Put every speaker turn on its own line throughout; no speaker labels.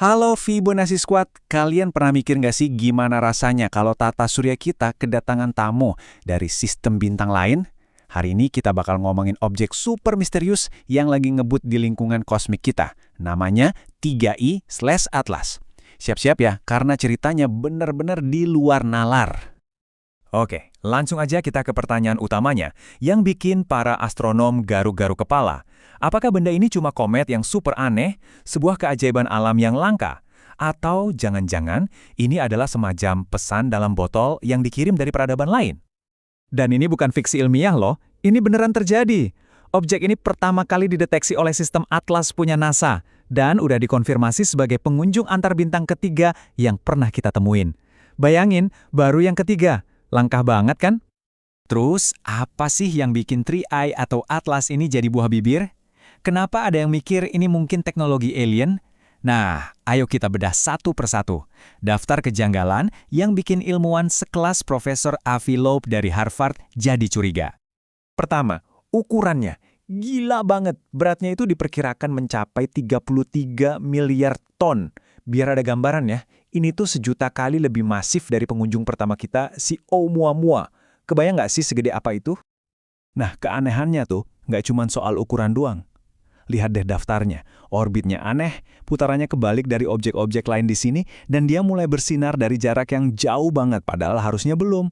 Halo Fibonacci Squad, kalian pernah mikir nggak sih gimana rasanya kalau tata surya kita kedatangan tamu dari sistem bintang lain? Hari ini kita bakal ngomongin objek super misterius yang lagi ngebut di lingkungan kosmik kita. Namanya 3I/Atlas. Siap-siap ya, karena ceritanya benar-benar di luar nalar. Oke, langsung aja kita ke pertanyaan utamanya, yang bikin para astronom garuk-garuk kepala. Apakah benda ini cuma komet yang super aneh, sebuah keajaiban alam yang langka? Atau jangan-jangan ini adalah semacam pesan dalam botol yang dikirim dari peradaban lain? Dan ini bukan fiksi ilmiah loh, ini beneran terjadi. Objek ini pertama kali dideteksi oleh sistem Atlas punya NASA, dan udah dikonfirmasi sebagai pengunjung antar bintang ketiga yang pernah kita temuin. Bayangin, baru yang ketiga. Langkah banget kan? Terus, apa sih yang bikin 3I atau Atlas ini jadi buah bibir? Kenapa ada yang mikir ini mungkin teknologi alien? Nah, ayo kita bedah satu persatu. Daftar kejanggalan yang bikin ilmuwan sekelas Profesor Avi Loeb dari Harvard jadi curiga. Pertama, ukurannya. Gila banget, beratnya itu diperkirakan mencapai 33 miliar ton. Biar ada gambaran ya, ini tuh 1.000.000 kali lebih masif dari pengunjung pertama kita, si Oumuamua. Kebayang nggak sih segede apa itu? Nah, keanehannya tuh nggak cuma soal ukuran doang. Lihat deh daftarnya, orbitnya aneh, putarannya kebalik dari objek-objek lain di sini, dan dia mulai bersinar dari jarak yang jauh banget, padahal harusnya belum.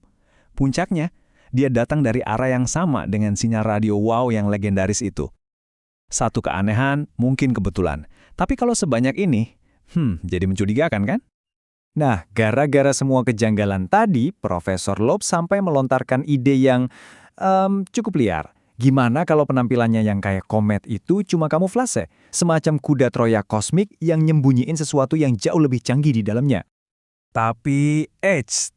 Puncaknya, dia datang dari arah yang sama dengan sinyal radio wow yang legendaris itu. Satu keanehan, mungkin kebetulan. Tapi kalau sebanyak ini, jadi mencurigakan kan? Nah, gara-gara semua kejanggalan tadi, Profesor Loeb sampai melontarkan ide yang cukup liar. Gimana kalau penampilannya yang kayak komet itu cuma kamuflase? Semacam kuda Troya kosmik yang nyembunyiin sesuatu yang jauh lebih canggih di dalamnya. Tapi,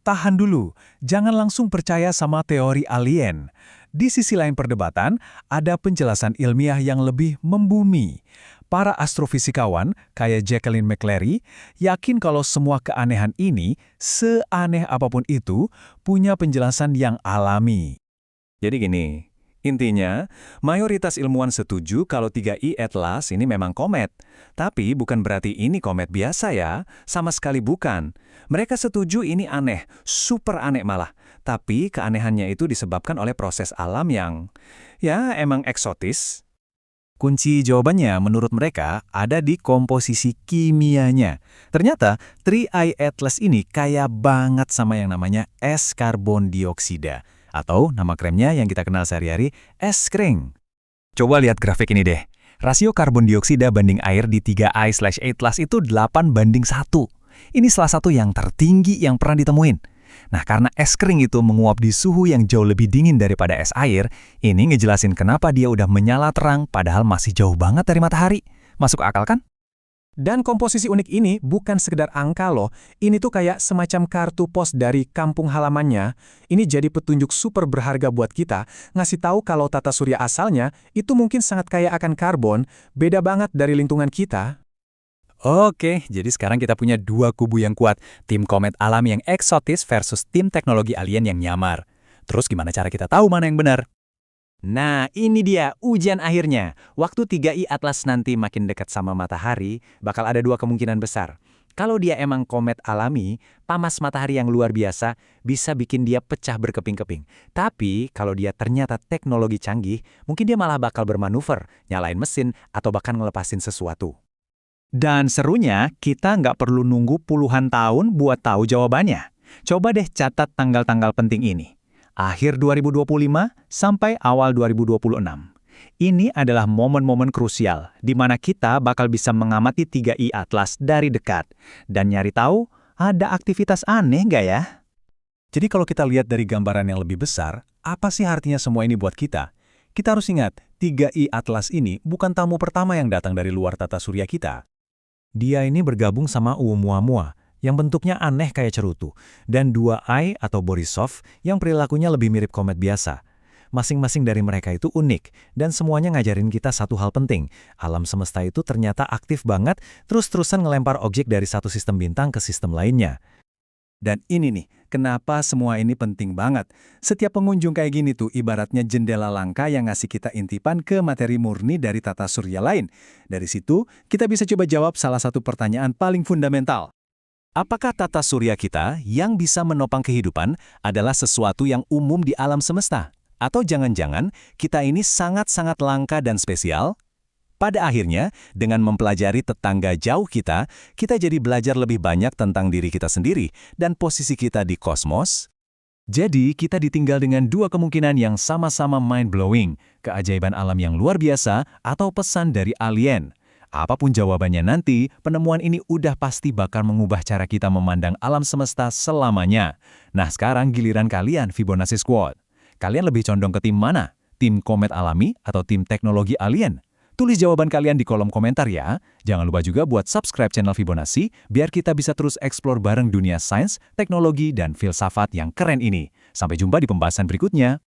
tahan dulu. Jangan langsung percaya sama teori alien. Di sisi lain perdebatan, ada penjelasan ilmiah yang lebih membumi. Para astrofisikawan, kayak Jacqueline McClary, yakin kalau semua keanehan ini, seaneh apapun itu, punya penjelasan yang alami. Jadi gini, intinya, mayoritas ilmuwan setuju kalau 3I Atlas ini memang komet. Tapi bukan berarti ini komet biasa ya, sama sekali bukan. Mereka setuju ini aneh, super aneh malah. Tapi keanehannya itu disebabkan oleh proses alam yang, ya emang eksotis. Kunci jawabannya menurut mereka ada di komposisi kimianya. Ternyata 3I Atlas ini kaya banget sama yang namanya es karbon dioksida. Atau nama kremnya yang kita kenal sehari-hari, es kering. Coba lihat grafik ini deh. Rasio karbon dioksida banding air di 3I/Atlas itu 8:1. Ini salah satu yang tertinggi yang pernah ditemuin. Nah, karena es kering itu menguap di suhu yang jauh lebih dingin daripada es air, ini ngejelasin kenapa dia udah menyala terang padahal masih jauh banget dari matahari. Masuk akal kan? Dan komposisi unik ini bukan sekedar angka loh, ini tuh kayak semacam kartu pos dari kampung halamannya. Ini jadi petunjuk super berharga buat kita, ngasih tahu kalau tata surya asalnya itu mungkin sangat kaya akan karbon, beda banget dari lingkungan kita. Oke, jadi sekarang kita punya dua kubu yang kuat, tim komet alam yang eksotis versus tim teknologi alien yang nyamar. Terus gimana cara kita tahu mana yang benar? Nah, ini dia ujian akhirnya. Waktu 3I Atlas nanti makin dekat sama matahari, bakal ada dua kemungkinan besar. Kalau dia emang komet alami, panas matahari yang luar biasa bisa bikin dia pecah berkeping-keping. Tapi, kalau dia ternyata teknologi canggih, mungkin dia malah bakal bermanuver, nyalain mesin, atau bahkan ngelepasin sesuatu. Dan serunya, kita nggak perlu nunggu puluhan tahun buat tahu jawabannya. Coba deh catat tanggal-tanggal penting ini. Akhir 2025 sampai awal 2026. Ini adalah momen-momen krusial di mana kita bakal bisa mengamati 3I Atlas dari dekat dan nyari tahu ada aktivitas aneh nggak ya? Jadi kalau kita lihat dari gambaran yang lebih besar, apa sih artinya semua ini buat kita? Kita harus ingat, 3I Atlas ini bukan tamu pertama yang datang dari luar tata surya kita. Dia ini bergabung sama Oumuamua, yang bentuknya aneh kayak cerutu, dan 2I atau Borisov yang perilakunya lebih mirip komet biasa. Masing-masing dari mereka itu unik, dan semuanya ngajarin kita satu hal penting. Alam semesta itu ternyata aktif banget, terus-terusan ngelempar objek dari satu sistem bintang ke sistem lainnya. Dan ini nih, kenapa semua ini penting banget. Setiap pengunjung kayak gini tuh ibaratnya jendela langka yang ngasih kita intipan ke materi murni dari tata surya lain. Dari situ, kita bisa coba jawab salah satu pertanyaan paling fundamental. Apakah tata surya kita yang bisa menopang kehidupan adalah sesuatu yang umum di alam semesta? Atau jangan-jangan kita ini sangat-sangat langka dan spesial? Pada akhirnya, dengan mempelajari tetangga jauh kita jadi belajar lebih banyak tentang diri kita sendiri dan posisi kita di kosmos. Jadi, kita ditinggal dengan dua kemungkinan yang sama-sama mind-blowing, keajaiban alam yang luar biasa atau pesan dari alien. Apapun jawabannya nanti, penemuan ini udah pasti bakal mengubah cara kita memandang alam semesta selamanya. Nah, sekarang giliran kalian, Fibonacci Squad. Kalian lebih condong ke tim mana? Tim komet alami atau tim teknologi alien? Tulis jawaban kalian di kolom komentar ya. Jangan lupa juga buat subscribe channel Fibonacci, biar kita bisa terus eksplor bareng dunia sains, teknologi, dan filsafat yang keren ini. Sampai jumpa di pembahasan berikutnya.